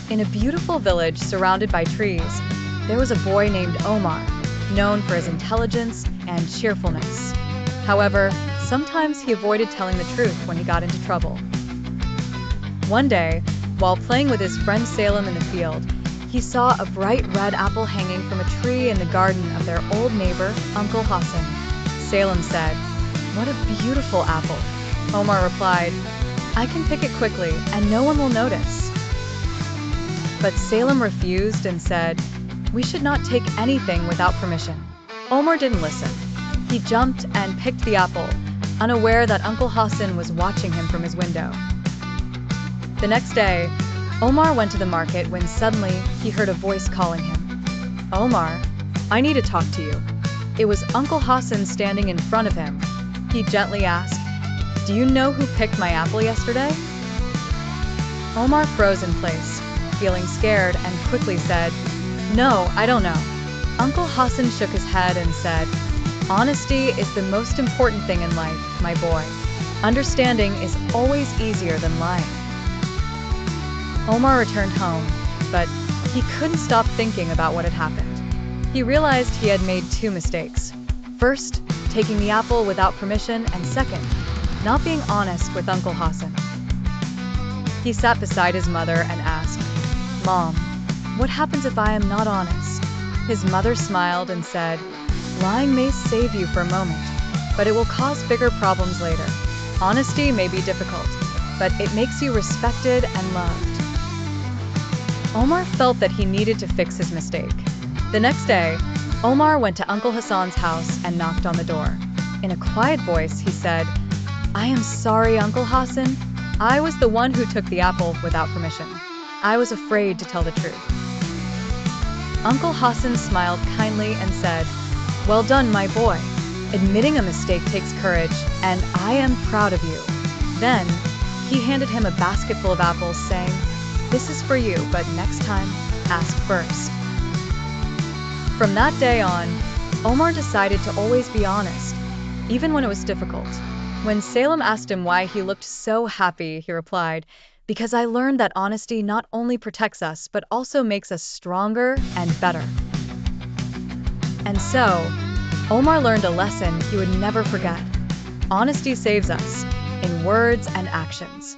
In a beautiful village surrounded by trees, there was a boy named Omar, known for his intelligence and cheerfulness. However, sometimes he avoided telling the truth when he got into trouble. One day, while playing with his friend Salem in the field, he saw a bright red apple hanging from a tree in the garden of their old neighbor, Uncle Hassan. Salem said, "What a beautiful apple." Omar replied, "I can pick it quickly and no one will notice." But Salem refused and said, "We should not take anything without permission." Omar didn't listen. He jumped and picked the apple, unaware that Uncle Hassan was watching him from his window. The next day, Omar went to the market when suddenly he heard a voice calling him. "Omar, I need to talk to you." It was Uncle Hassan standing in front of him. He gently asked, "Do you know who picked my apple yesterday?" Omar froze in place, feeling scared, and quickly said, "No, I don't know." Uncle Hassan shook his head and said, "Honesty is the most important thing in life, my boy. Understanding is always easier than lying." Omar returned home, but he couldn't stop thinking about what had happened. He realized he had made two mistakes. First, taking the apple without permission, and second, not being honest with Uncle Hassan. He sat beside his mother and asked, "Mom, what happens if I am not honest?" His mother smiled and said, "Lying may save you for a moment, but it will cause bigger problems later. Honesty may be difficult, but it makes you respected and loved." Omar felt that he needed to fix his mistake. The next day, Omar went to Uncle Hassan's house and knocked on the door. In a quiet voice, he said, "I am sorry, Uncle Hassan. I was the one who took the apple without permission. I was afraid to tell the truth." Uncle Hassan smiled kindly and said, "Well done, my boy. Admitting a mistake takes courage, and I am proud of you." Then, he handed him a basket full of apples, saying, "This is for you, but next time, ask first." From that day on, Omar decided to always be honest, even when it was difficult. When Salem asked him why he looked so happy, he replied, "Because I learned that honesty not only protects us, but also makes us stronger and better." And so, Omar learned a lesson he would never forget. Honesty saves us, in words and actions.